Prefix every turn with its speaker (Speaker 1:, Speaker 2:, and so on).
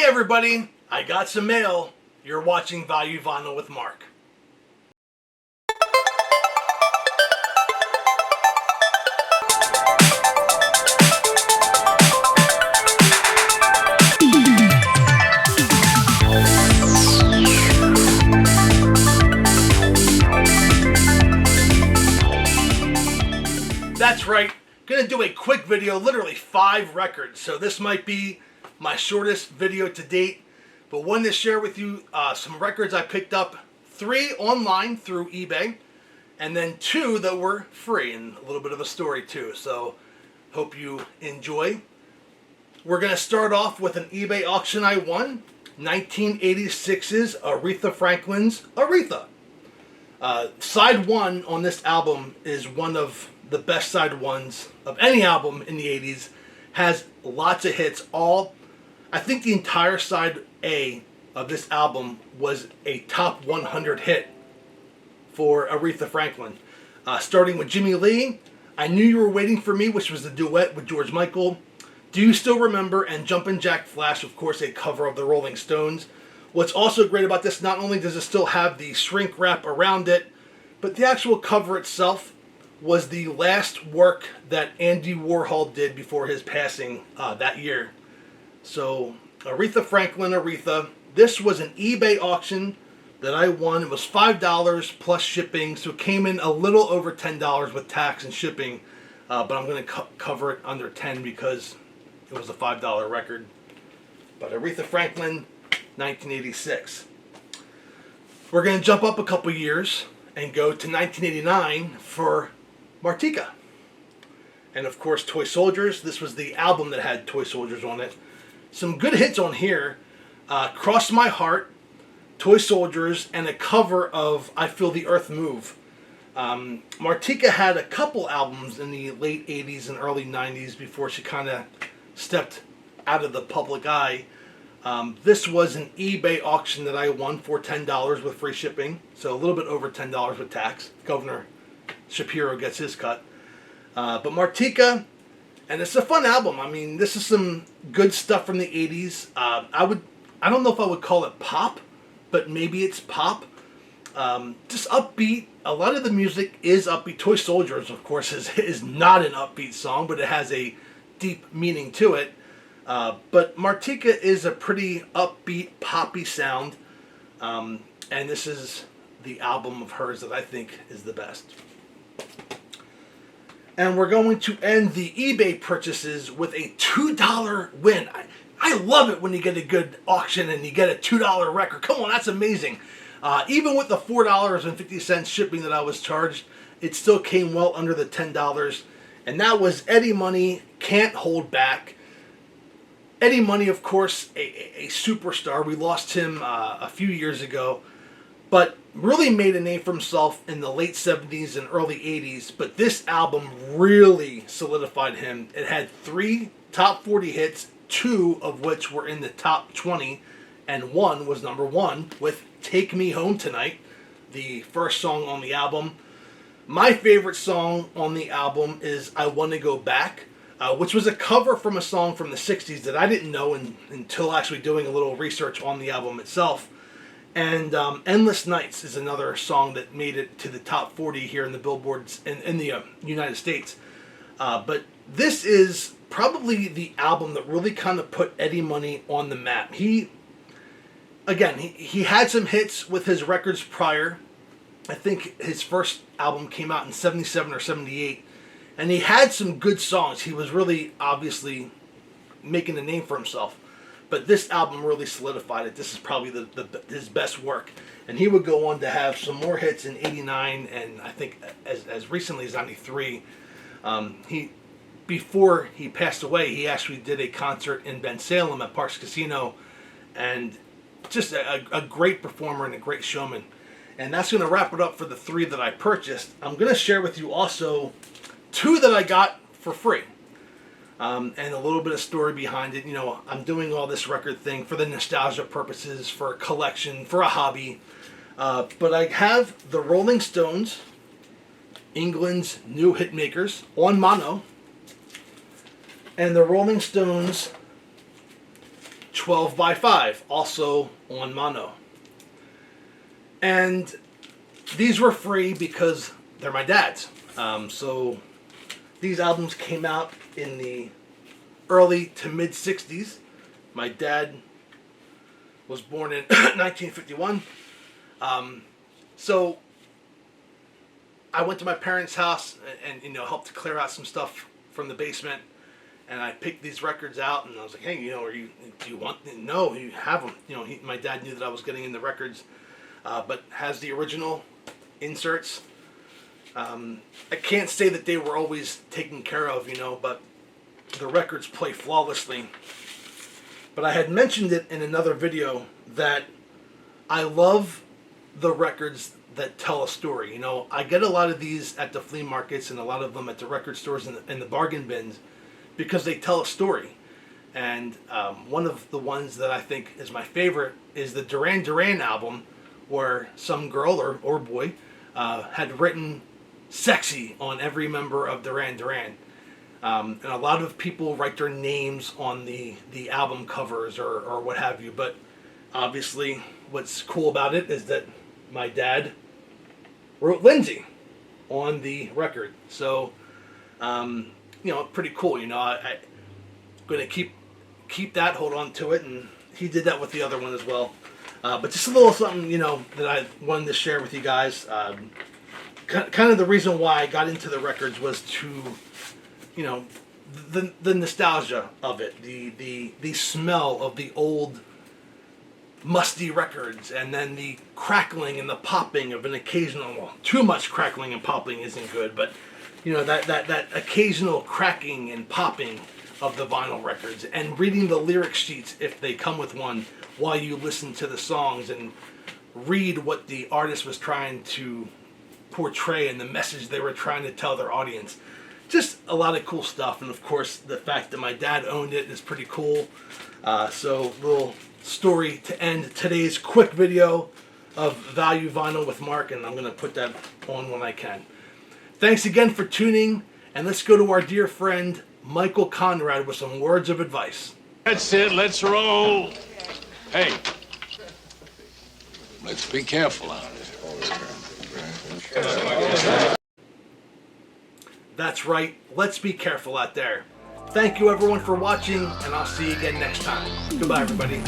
Speaker 1: Hey everybody, I got some mail. You're watching Value Vinyl with Mark. That's right, gonna do a quick video, literally 5 records. So this might be my shortest video to date, but wanted to share with you some records I picked up, 3 online through eBay, and then 2 that were free, and a little bit of a story too. So hope you enjoy. We're gonna start off with an eBay auction I won, 1986's Aretha Franklin's Aretha. Side 1 on this album is one of the best side ones of any album in the 80s. Has lots of hits. I think the entire side A of this album was a top 100 hit for Aretha Franklin. Starting with Jimmy Lee, I Knew You Were Waiting for Me, which was the duet with George Michael. Do You Still Remember? And Jumpin' Jack Flash, of course, a cover of the Rolling Stones. What's also great about this, not only does it still have the shrink wrap around it, but the actual cover itself was the last work that Andy Warhol did before his passing that year. So Aretha Franklin, Aretha. This was an eBay auction that I won. It was $5 plus shipping, so it came in a little over $10 with tax and shipping. But I'm going to cover it under 10 because it was a $5 record. But Aretha Franklin, 1986. We're going to jump up a couple years and go to 1989 for Martika. And of course, Toy Soldiers. This was the album that had Toy Soldiers on it. Some good hits on here. Cross My Heart, Toy Soldiers, and a cover of I Feel the Earth Move. Martika had a couple albums in the late 80s and early 90s before she kind of stepped out of the public eye. This was an eBay auction that I won for $10 with free shipping. So a little bit over $10 with tax. Governor Shapiro gets his cut. But Martika, and it's a fun album. I mean, this is some good stuff from the 80s. I don't know if I would call it pop, but maybe it's pop. Just upbeat. A lot of the music is upbeat. Toy Soldiers, of course, is not an upbeat song, but it has a deep meaning to it. But Martika is a pretty upbeat, poppy sound. And this is the album of hers that I think is the best. And we're going to end the eBay purchases with a $2 win. I love it when you get a good auction and you get a $2 record. Come on, that's amazing. Even with the $4.50 shipping that I was charged, it still came well under the $10. And that was Eddie Money, Can't Hold Back. Eddie Money, of course, a superstar. We lost him a few years ago, but really made a name for himself in the late 70s and early 80s. But this album really solidified him. It had 3 top 40 hits, 2 of which were in the top 20, and 1 was number 1 with Take Me Home Tonight, the first song on the album. My favorite song on the album is I Wanna Go Back, which was a cover from a song from the 60s that I didn't know until actually doing a little research on the album itself. And Endless Nights is another song that made it to the top 40 here in the Billboards in the United States. But this is probably the album that really kind of put Eddie Money on the map. He had some hits with his records prior. I think his first album came out in 77 or 78. And he had some good songs. He was really obviously making a name for himself. But this album really solidified it. This is probably his best work. And he would go on to have some more hits in 89 and I think as recently as 93. Before he passed away, he actually did a concert in Bensalem at Parks Casino. And just a great performer and a great showman. And that's going to wrap it up for the 3 that I purchased. I'm going to share with you also 2 that I got for free. And a little bit of story behind it. You know, I'm doing all this record thing for the nostalgia purposes, for a collection, for a hobby. But I have the Rolling Stones, England's new hit makers, on mono. And the Rolling Stones 12 by 5, also on mono. And these were free because they're my dad's. So these albums came out in the early to mid 60s. My dad was born in 1951. So I went to my parents' house and helped to clear out some stuff from the basement, and I picked these records out, and I was like, hey, do you want? No, you have them. My dad knew that I was getting into records, but has the original inserts. I can't say that they were always taken care of, but the records play flawlessly. But I had mentioned it in another video that I love the records that tell a story. I get a lot of these at the flea markets and a lot of them at the record stores and the bargain bins because they tell a story. And one of the ones that I think is my favorite is the Duran Duran album, where some girl or boy had written "sexy" on every member of Duran Duran. And a lot of people write their names on the album covers or what have you. But obviously what's cool about it is that my dad wrote Lindsay on the record. So, pretty cool. I'm going to keep that, hold on to it. And he did that with the other one as well. But just a little something, that I wanted to share with you guys. Kind of the reason why I got into the records was to, the nostalgia of it, the smell of the old musty records, and then the crackling and the popping of an occasional, well, too much crackling and popping isn't good, but that occasional cracking and popping of the vinyl records, and reading the lyric sheets if they come with one while you listen to the songs and read what the artist was trying to portray and the message they were trying to tell their audience. Just a lot of cool stuff, and of course the fact that my dad owned it is pretty cool. So little story to end today's quick video of Value Vinyl with Mark, and I'm going to put that on when I can. Thanks again for tuning, and let's go to our dear friend Michael Conrad with some words of advice.
Speaker 2: That's it, let's roll. Hey,
Speaker 3: let's be careful out there.
Speaker 1: That's right, let's be careful out there. Thank you everyone for watching, and I'll see you again next time. Goodbye everybody.